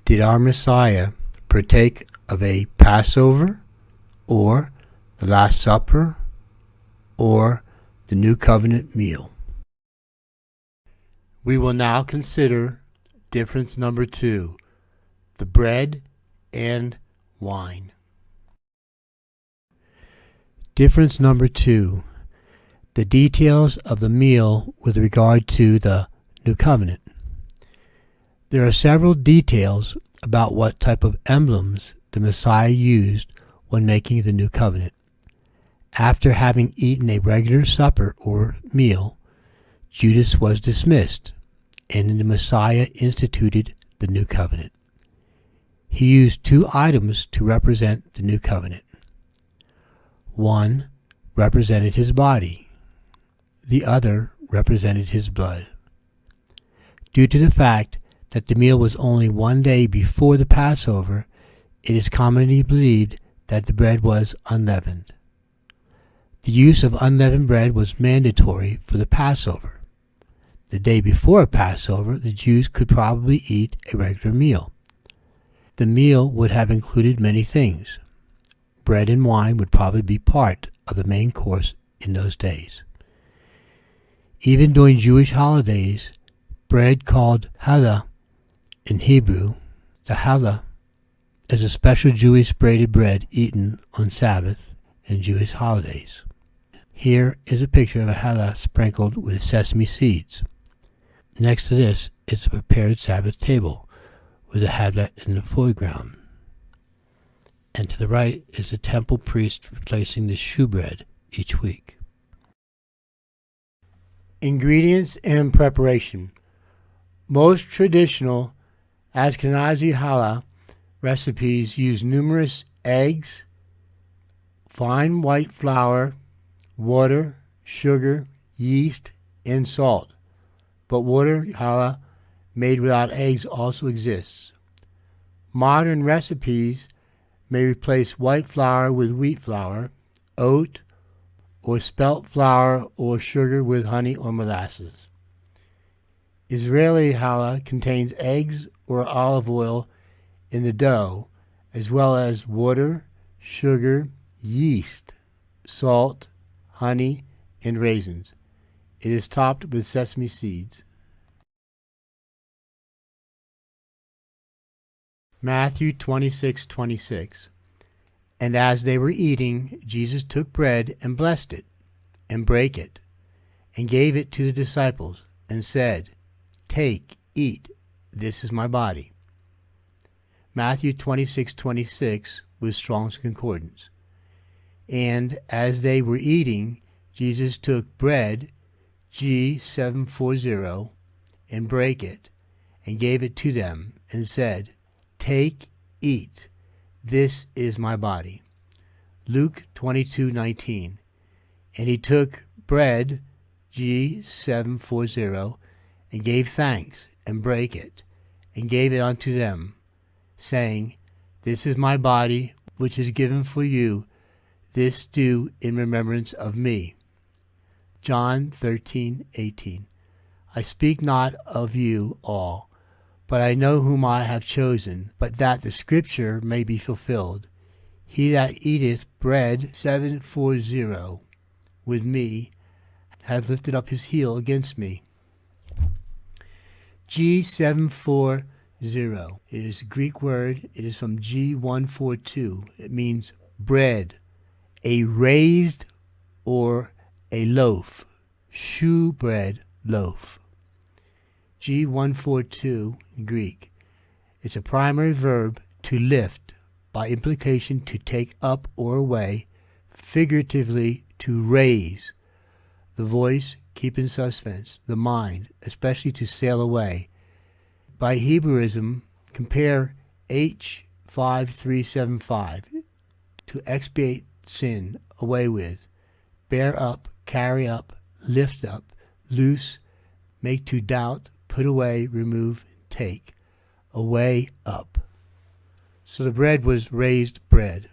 Did our Messiah partake of a Passover, or the Last Supper, or the New Covenant meal? We will now consider difference number 2, the bread and wine. Difference number 2, the details of the meal with regard to the New Covenant. There are several details about what type of emblems the Messiah used when making the New Covenant. After having eaten a regular supper or meal, Judas was dismissed, and the Messiah instituted the New Covenant. He used 2 items to represent the New Covenant. One represented his body. The other represented his blood. Due to the fact that the meal was only one day before the Passover, it is commonly believed that the bread was unleavened. The use of unleavened bread was mandatory for the Passover. The day before Passover, the Jews could probably eat a regular meal. The meal would have included many things. Bread and wine would probably be part of the main course in those days. Even during Jewish holidays, bread called challah in Hebrew, the challah is a special Jewish braided bread eaten on Sabbath and Jewish holidays. Here is a picture of a challah sprinkled with sesame seeds. Next to this is a prepared Sabbath table with the challah in the foreground. And to the right is the temple priest replacing the shewbread each week. Ingredients and preparation. Most traditional Ashkenazi challah recipes use numerous eggs, fine white flour, water, sugar, yeast, and salt. But water challah made without eggs also exists. Modern recipes may replace white flour with wheat flour, oat, or spelt flour or sugar with honey or molasses. Israeli challah contains eggs or olive oil in the dough, as well as water, sugar, yeast, salt, honey, and raisins. It is topped with sesame seeds. Matthew 26:26. And as they were eating, Jesus took bread and blessed it, and brake it, and gave it to the disciples, and said, Take, eat, this is my body. Matthew 26:26 with Strong's Concordance. And as they were eating, Jesus took bread, G740, and brake it, and gave it to them, and said, Take, eat, this is my body. Luke 22:19. And he took bread, G740, and gave thanks, and brake it, and gave it unto them, saying, This is my body, which is given for you. This do in remembrance of me. John 13:18. I speak not of you all, but I know whom I have chosen, but that the scripture may be fulfilled. He that eateth bread 740 with me hath lifted up his heel against me. G740 is a Greek word. It is from G142. It means bread, a raised or a loaf, shoe bread loaf. G142 in Greek. It's a primary verb to lift, by implication to take up or away, figuratively to raise. The voice, keep in suspense, the mind, especially to sail away. By Hebrewism, compare H5375, to expiate sin, away with, bear up, carry up, lift up, loose, make to doubt, put away, remove, take, away, up. So the bread was raised bread.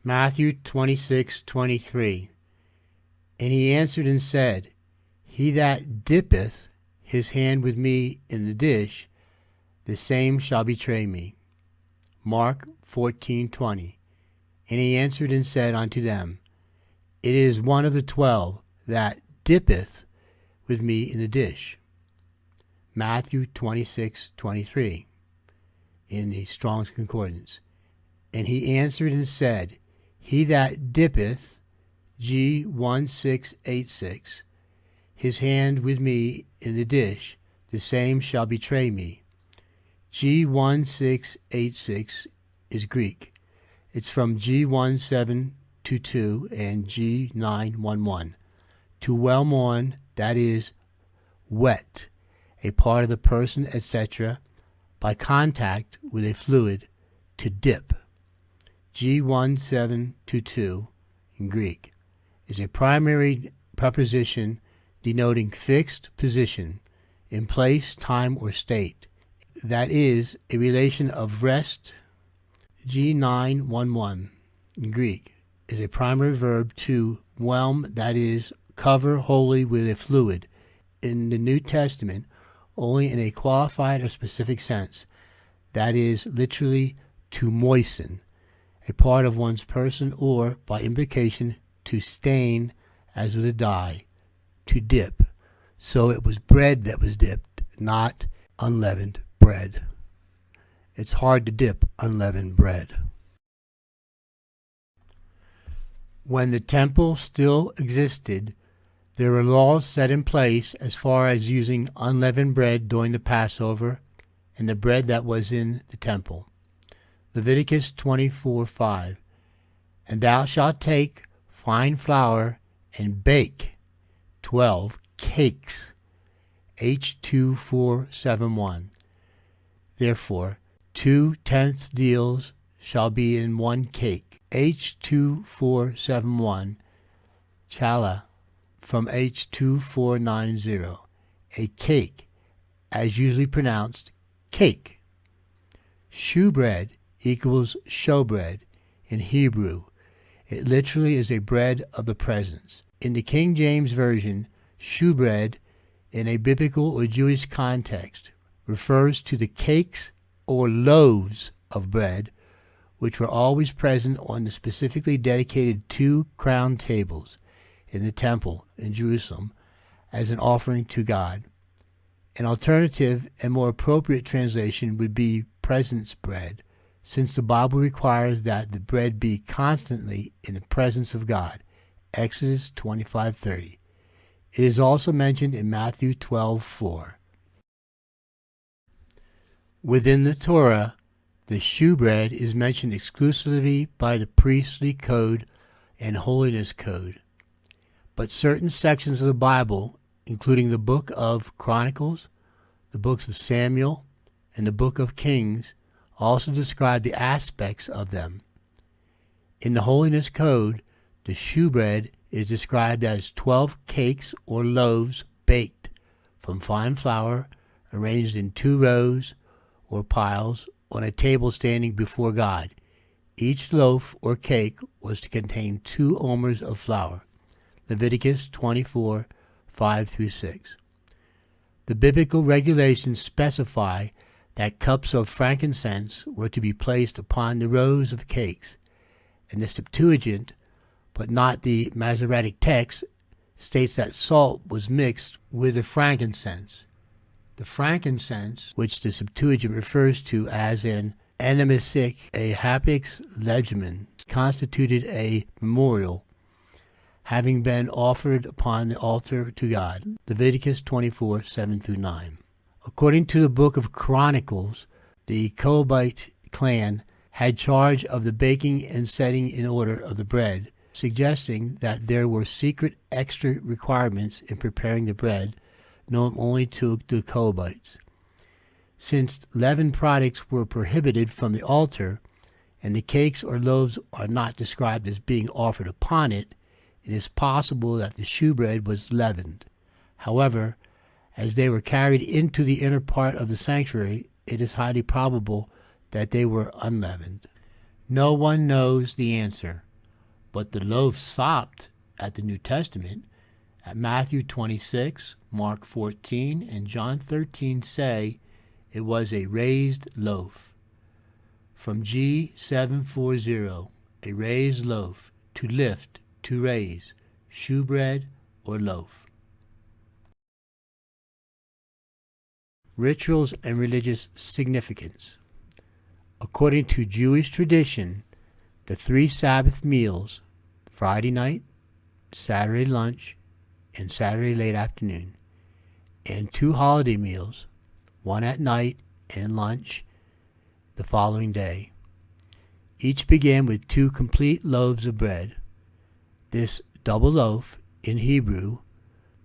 Matthew 26:23. And he answered and said, He that dippeth his hand with me in the dish, the same shall betray me. Mark 14:20. And he answered and said unto them, It is one of the 12 that dippeth with me in the dish. Matthew 26:23 in the Strong's Concordance. And he answered and said, He that dippeth, G 1686, his hand with me in the dish, the same shall betray me. G 1686 is Greek. It's from G 1722 and G 911. To whelm on, that is, wet, a part of the person, etc., by contact with a fluid, to dip. G 1722 in Greek is a primary preposition denoting fixed position in place, time, or state. That is, a relation of rest. G 911 in Greek is a primary verb to whelm, that is, cover wholly with a fluid. In the New Testament, only in a qualified or specific sense, that is, literally to moisten a part of one's person, or, by implication, to stain as with a dye, to dip. So it was bread that was dipped, not unleavened bread. It's hard to dip unleavened bread. When the temple still existed, there were laws set in place as far as using unleavened bread during the Passover and the bread that was in the temple. Leviticus 24:5. And thou shalt take fine flour and bake 12 cakes. H2471. Therefore, 2/10 deals shall be in one cake. H2471. Chala from H2490. A cake, as usually pronounced, cake. Shewbread equals showbread in Hebrew. It literally is a bread of the presence. In the King James Version, shewbread, in a biblical or Jewish context, refers to the cakes or loaves of bread which were always present on the specifically dedicated 2 crown tables in the temple in Jerusalem as an offering to God. An alternative and more appropriate translation would be presence bread, since the Bible requires that the bread be constantly in the presence of God. Exodus 25:30. It is also mentioned in Matthew 12:4. Within the Torah, the shewbread is mentioned exclusively by the priestly code and holiness code. But certain sections of the Bible, including the book of Chronicles, the books of Samuel, and the book of Kings, also describe the aspects of them. In the holiness code, the shewbread is described as 12 cakes or loaves baked from fine flour, arranged in 2 rows or piles on a table standing before God. Each loaf or cake was to contain 2 omers of flour. Leviticus 24:5-6. The biblical regulations specify that cups of frankincense were to be placed upon the rows of cakes, and the Septuagint, but not the Masoretic text, states that salt was mixed with the frankincense. The frankincense, which the Septuagint refers to as an animisic, a hapax legimen, constituted a memorial, having been offered upon the altar to God. Leviticus 24:7-9. According to the book of Chronicles, the Cohabite clan had charge of the baking and setting in order of the bread, suggesting that there were secret extra requirements in preparing the bread, known only to the Cohabites. Since leavened products were prohibited from the altar, and the cakes or loaves are not described as being offered upon it, it is possible that the shewbread was leavened. However, as they were carried into the inner part of the sanctuary, it is highly probable that they were unleavened. No one knows the answer, but the loaf sopped at the New Testament, At Matthew 26, Mark 14, and John 13 say it was a raised loaf. From G740, a raised loaf, to lift, to raise, shewbread or loaf. Rituals and religious significance. According to Jewish tradition, the 3 Sabbath meals, Friday night, Saturday lunch, and Saturday late afternoon, and 2 holiday meals, one at night and lunch the following day. Each began with 2 complete loaves of bread. This double loaf, in Hebrew,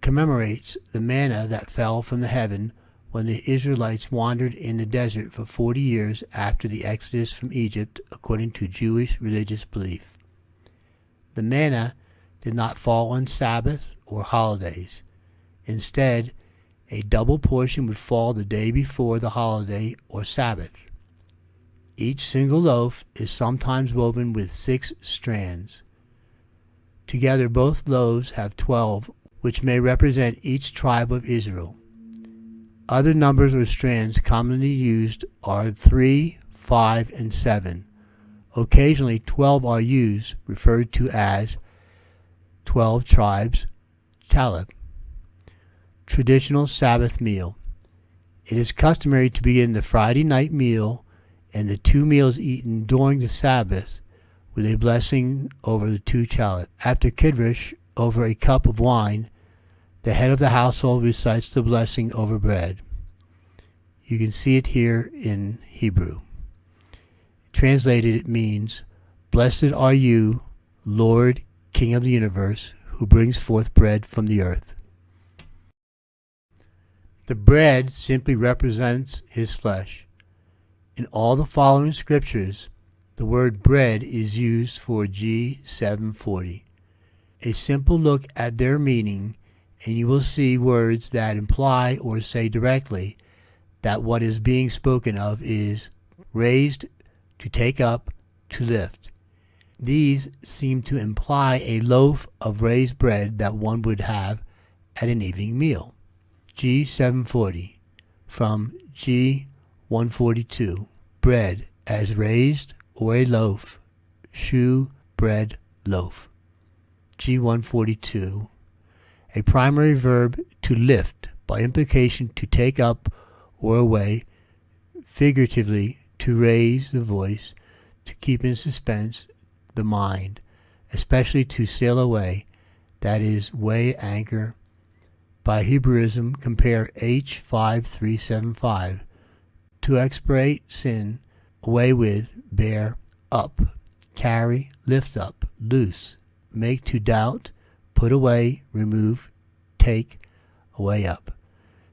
commemorates the manna that fell from the heaven when the Israelites wandered in the desert for 40 years after the Exodus from Egypt, according to Jewish religious belief. The manna did not fall on Sabbath or holidays. Instead, a double portion would fall the day before the holiday or Sabbath. Each single loaf is sometimes woven with 6 strands. Together, both loaves have 12, which may represent each tribe of Israel. Other numbers or strands commonly used are 3, 5, and 7. Occasionally, 12 are used, referred to as 12 tribes, Talib. Traditional Sabbath meal. It is customary to begin the Friday night meal and the 2 meals eaten during the Sabbath with a blessing over the 2 Talib. After Kiddush, over a cup of wine, the head of the household recites the blessing over bread. You can see it here in Hebrew. Translated, it means, "Blessed are you, Lord, King of the universe, who brings forth bread from the earth." The bread simply represents his flesh. In all the following scriptures, the word bread is used for G740. A simple look at their meaning, and you will see words that imply or say directly that what is being spoken of is raised, to take up, to lift. These seem to imply a loaf of raised bread that one would have at an evening meal. G740 from G142, bread as raised or a loaf, shew, bread, loaf. G142, a primary verb to lift, by implication to take up or away, figuratively to raise the voice, to keep in suspense the mind, especially to sail away, that is, weigh anchor. By Hebraism, compare H5375, to expirate sin, away with, bear, up, carry, lift up, loose, make to doubt, put away, remove, take, away up.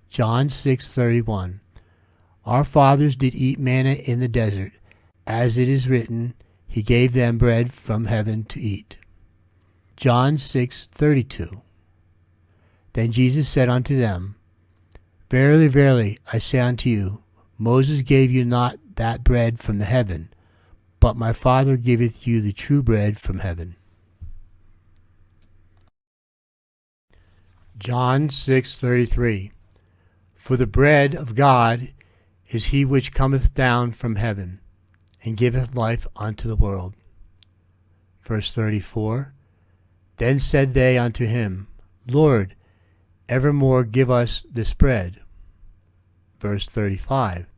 John 6:31. Our fathers did eat manna in the desert, as it is written, He gave them bread from heaven to eat. John 6:32. Then Jesus said unto them, Verily, verily, I say unto you, Moses gave you not that bread from the heaven, but my Father giveth you the true bread from heaven. John 6:33. For the bread of God is he which cometh down from heaven, and giveth life unto the world. Verse 34. Then said they unto him, Lord, evermore give us this bread. Verse 35.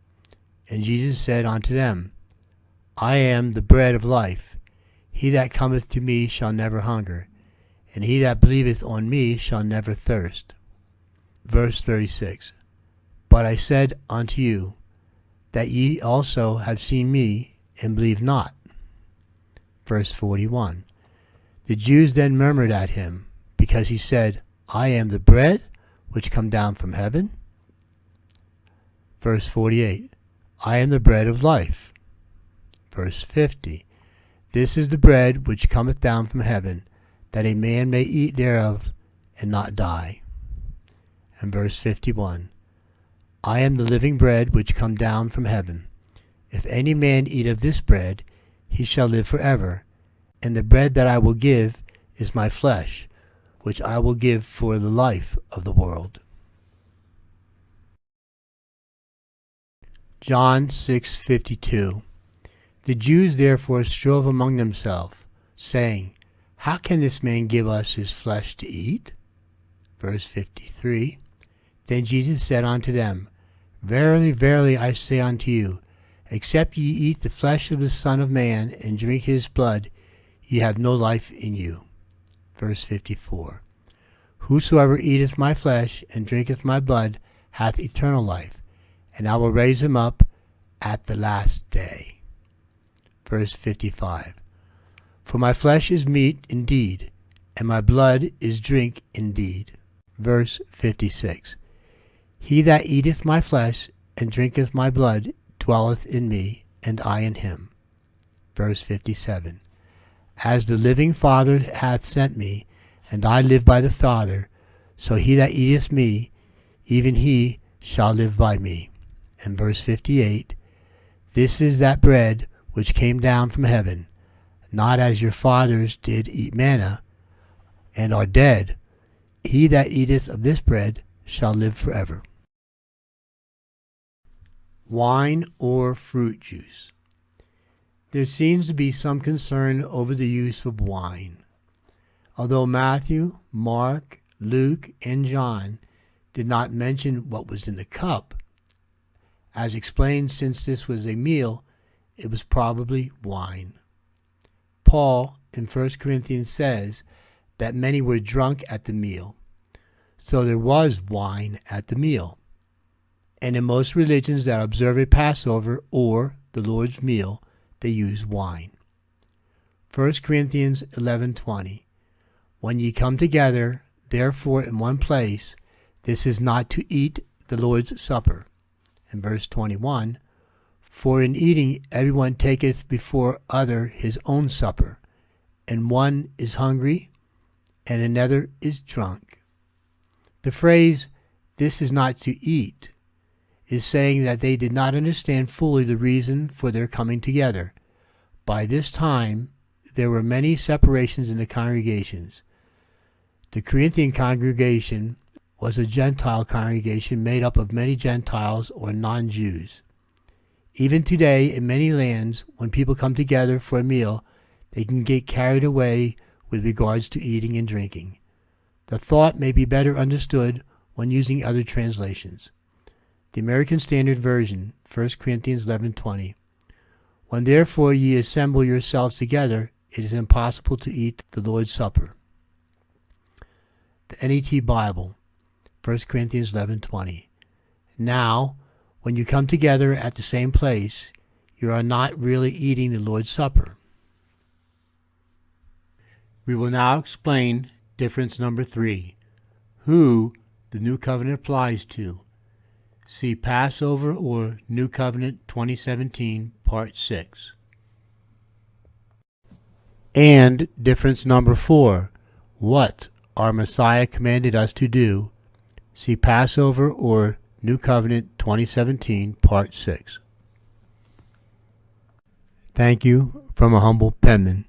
And Jesus said unto them, I am the bread of life. He that cometh to me shall never hunger, and he that believeth on me shall never thirst. Verse 36. But I said unto you, that ye also have seen me, and believe not. Verse 41. The Jews then murmured at him, because he said, I am the bread which come down from heaven. Verse 48. I am the bread of life. Verse 50. This is the bread which cometh down from heaven, that a man may eat thereof, and not die. And verse 51. I am the living bread which come down from heaven. If any man eat of this bread, he shall live forever. And the bread that I will give is my flesh, which I will give for the life of the world. John 6:52. The Jews therefore strove among themselves, saying, How can this man give us his flesh to eat? Verse 53. Then Jesus said unto them, Verily, verily, I say unto you, except ye eat the flesh of the Son of Man, and drink his blood, ye have no life in you. Verse 54. Whosoever eateth my flesh, and drinketh my blood, hath eternal life, and I will raise him up at the last day. Verse 55. For my flesh is meat indeed, and my blood is drink indeed. Verse 56. He that eateth my flesh and drinketh my blood dwelleth in me, and I in him. Verse 57. As the living Father hath sent me, and I live by the Father, so he that eateth me, even he shall live by me. And verse 58. This is that bread which came down from heaven, not as your fathers did eat manna, and are dead. He that eateth of this bread shall live forever. Wine or fruit juice. There seems to be some concern over the use of wine. Although Matthew, Mark, Luke, and John did not mention what was in the cup, as explained, since this was a meal, it was probably wine. Paul in 1 Corinthians says that many were drunk at the meal, so there was wine at the meal. And in most religions that observe a Passover or the Lord's meal, they use wine. 1 Corinthians 11:20. When ye come together, therefore in one place, this is not to eat the Lord's supper. And verse 21. For in eating everyone taketh before other his own supper, and one is hungry, and another is drunk. The phrase, this is not to eat, is saying that they did not understand fully the reason for their coming together. By this time, there were many separations in the congregations. The Corinthian congregation was a Gentile congregation made up of many Gentiles or non-Jews. Even today, in many lands, when people come together for a meal, they can get carried away with regards to eating and drinking. The thought may be better understood when using other translations. The American Standard Version, 1 Corinthians 11:20. When therefore ye assemble yourselves together, it is impossible to eat the Lord's Supper. The NET Bible, 1 Corinthians 11:20. Now, when you come together at the same place, you are not really eating the Lord's Supper. We will now explain difference number 3, who the New Covenant applies to. See Passover or New Covenant 2017, Part 6. And difference number 4, what our Messiah commanded us to do. See Passover or New Covenant 2017, Part 6. Thank you from a humble penman.